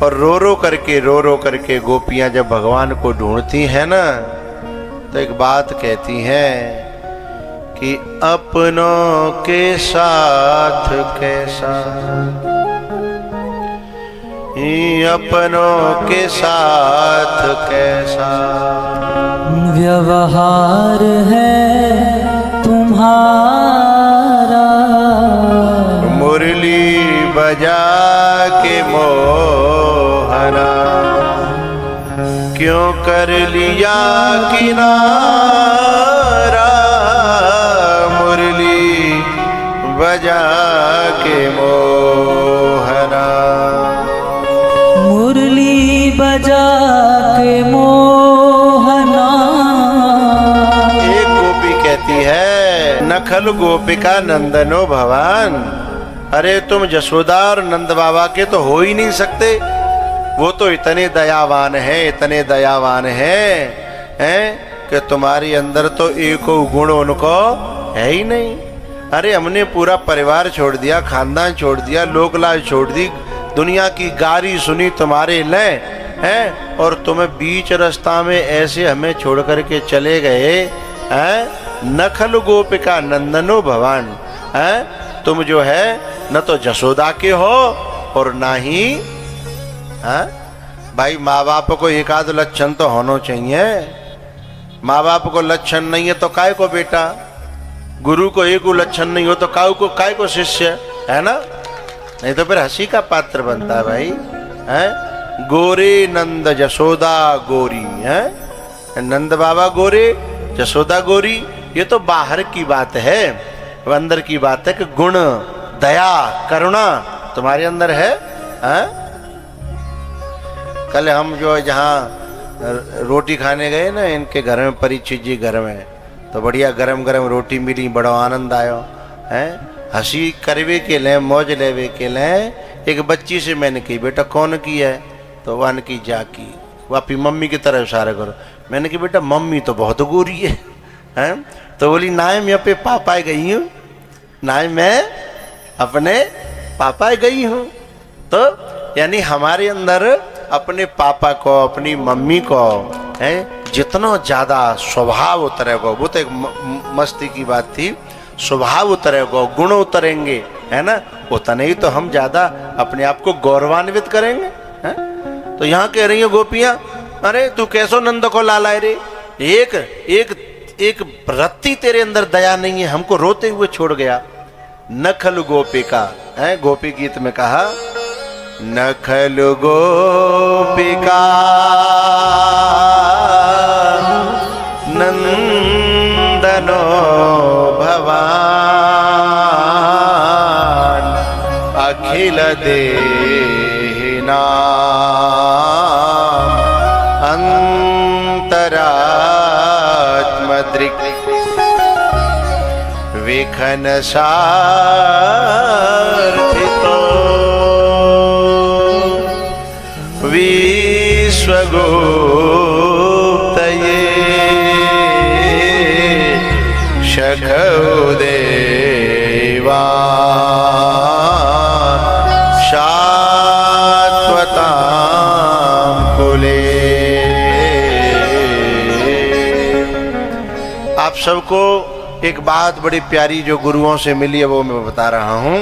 और रो रो करके गोपियां जब भगवान को ढूंढती हैं ना, तो एक बात कहती हैं कि अपनों के साथ कैसा, अपनों के साथ कैसा व्यवहार है तुम्हारा, मुरली बजा के मोहना क्यों कर लिया किनारा, मुरली बजा के मोहना, मुरली बजा के मोहना। एक गोपी कहती है नखल गोपिका नंदनो भवान, अरे तुम जसोदा और नंद बाबा के तो हो ही नहीं सकते, वो तो इतने दयावान हैं, इतने दयावान हैं कि तुम्हारे अंदर तो एक गुण उनको है ही नहीं। अरे हमने पूरा परिवार छोड़ दिया, खानदान छोड़ दिया, लोकलाज छोड़ दी, दुनिया की गारी सुनी तुम्हारे लिए हैं, और तुम्हें बीच रास्ता में ऐसे हमें छोड़ करके चले गए हैं। नखल गोपिका नंदनो भवान, हैं तुम जो है न तो जसोदा के हो और ना ही भाई माँ बाप को एक आध लक्षण तो होना चाहिए। माँ बाप को लक्षण नहीं है तो काय को बेटा, गुरु को एक लक्षण नहीं हो तो काय को शिष्य, है ना? नहीं तो फिर हंसी का पात्र बनता है भाई। हैं गोरे नंद जसोदा गोरी, हैं नंद बाबा गोरे जसोदा गोरी, ये तो बाहर की बात है, वो अंदर की बात है कि गुण दया करुणा तुम्हारे अंदर है। हैं कल हम जो जहाँ रोटी खाने गए ना इनके घर में, परीक्षित जी घर में, तो बढ़िया गरम गरम रोटी मिली, बड़ा आनंद आयो है। हंसी करवे के लें, मौज लेवे के लें। एक बच्ची से मैंने कही बेटा कौन की है, तो वन की जाकी, वापी मम्मी की तरह इशारा करो। मैंने कहा बेटा मम्मी तो बहुत गोरी है, हैं? तो बोली नाय मैं अपने पापा गई हूँ, नाय मैं अपने पापा गई हूँ। तो यानी हमारे अंदर अपने पापा को, अपनी मम्मी को है जितना ज्यादा स्वभाव उतरेगा, वो तो एक मस्ती की बात थी, स्वभाव उतरेगा, गुण उतरेंगे, है ना, उतने ही तो हम ज्यादा अपने आप को गौरवान्वित करेंगे। है? तो यहाँ कह रही है गोपियां, अरे तू कैसो नंद को लालाए रे, एक एक एक रत्ती तेरे अंदर दया नहीं है, हमको रोते हुए छोड़ गया। नखल गोपिका है, गोपी गीत में कहा नखल गोपिका नंदनो भवान अखिल देहिना अंतरात्मदृक् विखन सार्थितो विश्वगुप्तये शखौ देवा शाश्वतां कुले। आप सबको एक बात बड़ी प्यारी जो गुरुओं से मिली है वो मैं बता रहा हूं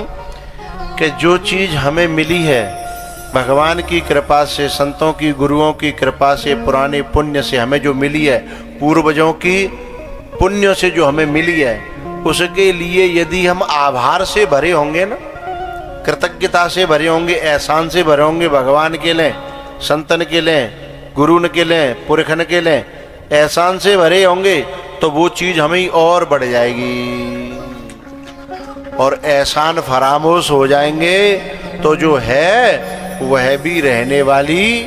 कि जो चीज हमें मिली है भगवान की कृपा से, संतों की, गुरुओं की कृपा से, पुराने पुण्य से हमें जो मिली है, पूर्वजों की पुण्य से जो हमें मिली है, उसके लिए यदि हम आभार से भरे होंगे ना, कृतज्ञता से भरे होंगे, एहसान से भरे होंगे, भगवान के लिए, संतन के लिए, गुरुन के लिए, पुरखन के लिए एहसान से भरे होंगे, तो वो चीज हमें और बढ़ जाएगी। और एहसान फरामोश हो जाएंगे तो जो है वह भी रहने वाली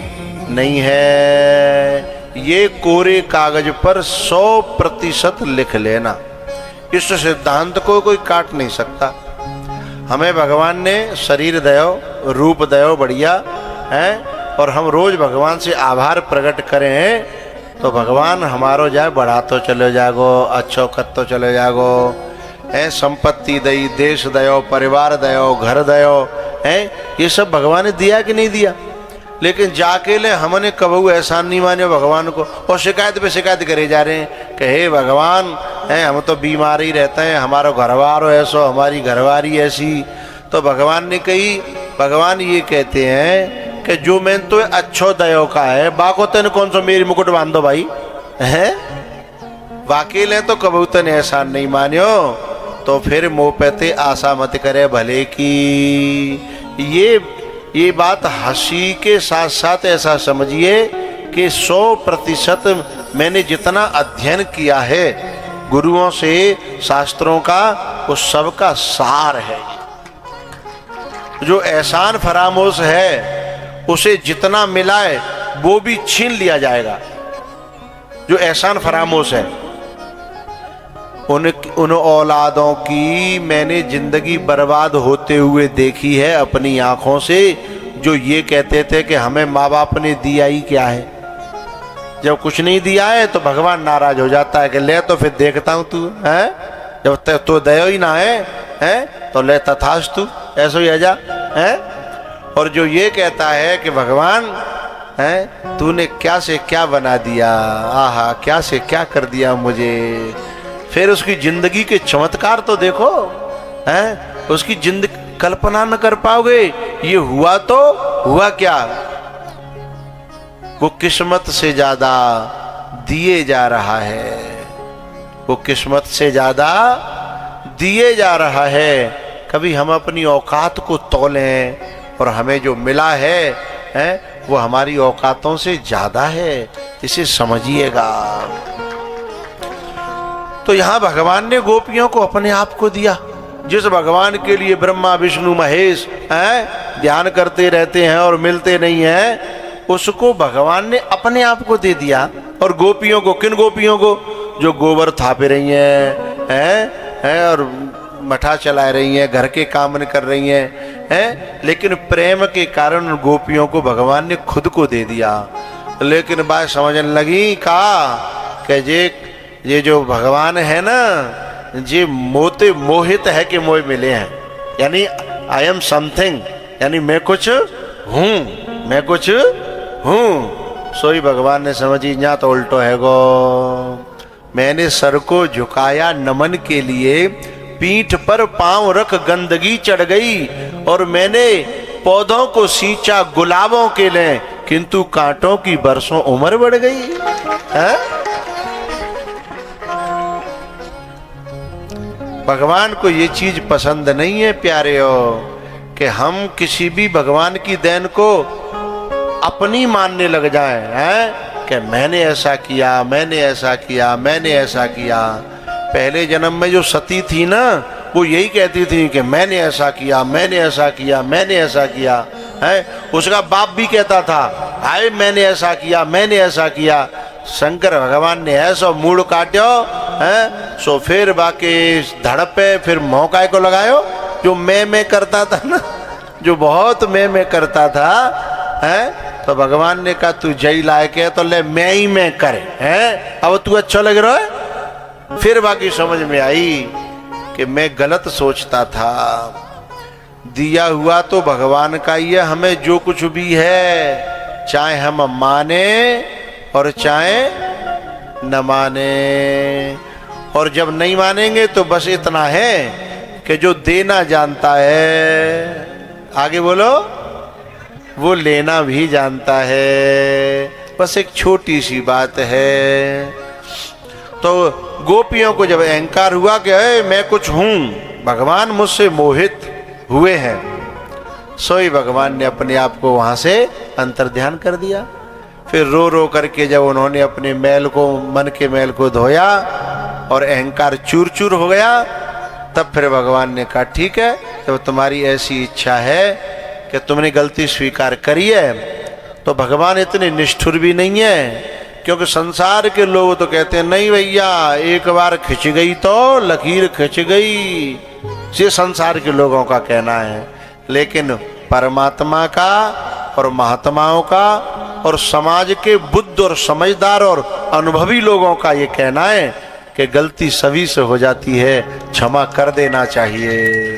नहीं है। ये कोरे कागज पर 100% लिख लेना, इस सिद्धांत को कोई काट नहीं सकता। हमें भगवान ने शरीर दयो, रूप दयो बढ़िया है, और हम रोज भगवान से आभार प्रकट करें तो भगवान हमारो जाए बढ़ा तो चले जागो, अच्छो कर तो चले जागो है। संपत्ति दई, देश दयो, परिवार दयो, घर दयो है, ये सब भगवान ने दिया कि नहीं दिया? लेकिन जाके ले हमने कबू एहसान नहीं माने भगवान को, और शिकायत पे शिकायत करे जा रहे हैं कि हे भगवान हैं हम तो बीमार ही रहते हैं, हमारा घरवार ऐसो, हमारी घरवारी ऐसी। तो भगवान ने कही, भगवान ये कहते हैं कि जो मैं तो अच्छो दयो का है, बाको तेन कौन सो मेरी मुकुट बांध दो भाई है, वाकिल है तो कबूतन एहसान नहीं मान्यो, तो फिर मुँह पे आशा मत करे भले की। ये बात हंसी के साथ साथ ऐसा समझिए कि 100% मैंने जितना अध्ययन किया है गुरुओं से शास्त्रों का, उस सब का सार है। जो एहसान फरामोश है उसे जितना मिला है वो भी छीन लिया जाएगा। जो एहसान फरामोश है उन औलादों की मैंने जिंदगी बर्बाद होते हुए देखी है अपनी आंखों से, जो ये कहते थे कि हमें माँ बाप ने दिया ही क्या है। जब कुछ नहीं दिया है तो भगवान नाराज हो जाता है कि ले तो फिर देखता हूं तू है, जब तक तो दयो ही ना है तो ले तथास्तु, ऐसा ही आजा है। और जो ये कहता है कि भगवान है तूने क्या से क्या बना दिया, आहा क्या से क्या कर दिया मुझे, फिर उसकी जिंदगी के चमत्कार तो देखो हैं, उसकी जिंदगी कल्पना न कर पाओगे। ये हुआ तो हुआ क्या, वो किस्मत से ज्यादा दिए जा रहा है, वो किस्मत से ज्यादा दिए जा रहा है। कभी हम अपनी औकात को तौलें और हमें जो मिला है वो हमारी औकातों से ज्यादा है, इसे समझिएगा। तो यहां भगवान ने गोपियों को अपने आप को दिया। जिस भगवान के लिए ब्रह्मा विष्णु महेश ध्यान करते रहते हैं और मिलते नहीं हैं, उसको भगवान ने अपने आप को दे दिया। और गोपियों को, किन गोपियों को, जो गोबर थापे रही हैं और मठा चला रही हैं, घर के काम नहीं कर रही हैं, लेकिन प्रेम के कारण गोपियों को भगवान ने खुद को दे दिया। लेकिन बात समझने लगी का कि ये जो भगवान है ना, ये मोहित है कि मोह मिले हैं, यानी आई एम समथिंग, यानी मैं कुछ हूं, मैं कुछ हूं। सोई भगवान ने समझी यहाँ तो उल्टो है गो। मैंने सर को झुकाया नमन के लिए, पीठ पर पांव रख गंदगी चढ़ गई, और मैंने पौधों को सींचा गुलाबों के लिए, किंतु कांटों की बरसों उम्र बढ़ गई है। भगवान को ये चीज पसंद नहीं है प्यारे हो कि हम किसी भी भगवान की देन को अपनी मानने लग जाएं हैं कि मैंने ऐसा किया, मैंने ऐसा किया, मैंने ऐसा किया। पहले जन्म में जो सती थी ना, वो यही कहती थी कि मैंने ऐसा किया, मैंने ऐसा किया, मैंने ऐसा किया है। उसका बाप भी कहता था हाय मैंने ऐसा किया, मैंने ऐसा किया। शंकर भगवान ने ऐसा मूड काट्यो है, सो फिर बाकी धड़ पे फिर मौका को लगायो। जो मैं करता था ना, जो बहुत मैं करता था है, तो भगवान ने कहा तू जय लायक है तो ले मैं ही मैं करे है, अब तू अच्छा लग रहा है। फिर बाकी समझ में आई कि मैं गलत सोचता था। दिया हुआ तो भगवान का ही है, हमें जो कुछ भी है, चाहे हम माने और चाहे न माने। और जब नहीं मानेंगे तो बस इतना है कि जो देना जानता है, आगे बोलो, वो लेना भी जानता है। बस एक छोटी सी बात है। तो गोपियों को जब अहंकार हुआ कि मैं कुछ हूं, भगवान मुझसे मोहित हुए हैं, सोई भगवान ने अपने आप को वहां से अंतर्ध्यान कर दिया। फिर रो रो करके जब उन्होंने अपने मैल को, मन के मैल को धोया और अहंकार चूर चूर हो गया, तब फिर भगवान ने कहा ठीक है, जब तुम्हारी ऐसी इच्छा है कि तुमने गलती स्वीकार करी है, तो भगवान इतने निष्ठुर भी नहीं है। क्योंकि संसार के लोग तो कहते हैं नहीं भैया, एक बार खिंच गई तो लकीर खिंच गई, ये संसार के लोगों का कहना है। लेकिन परमात्मा का और महात्माओं का और समाज के बुद्ध और समझदार और अनुभवी लोगों का ये कहना है कि गलती सभी से हो जाती है, क्षमा कर देना चाहिए।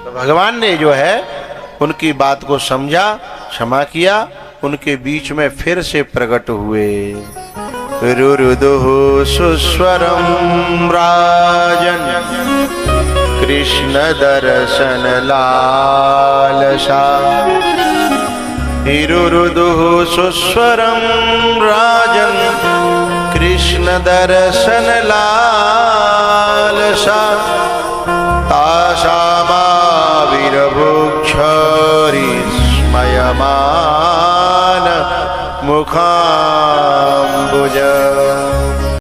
तो भगवान ने जो है उनकी बात को समझा, क्षमा किया, उनके बीच में फिर से प्रकट हुए। रुरुदुः सुस्वरं राजन् कृष्ण दर्शन लालसा। रुरुदुः सुस्वरं राजन् कृष्ण दर्शन लालसा। तासामाविर्भुक्षरिस्मयमान मुखाम्बुज।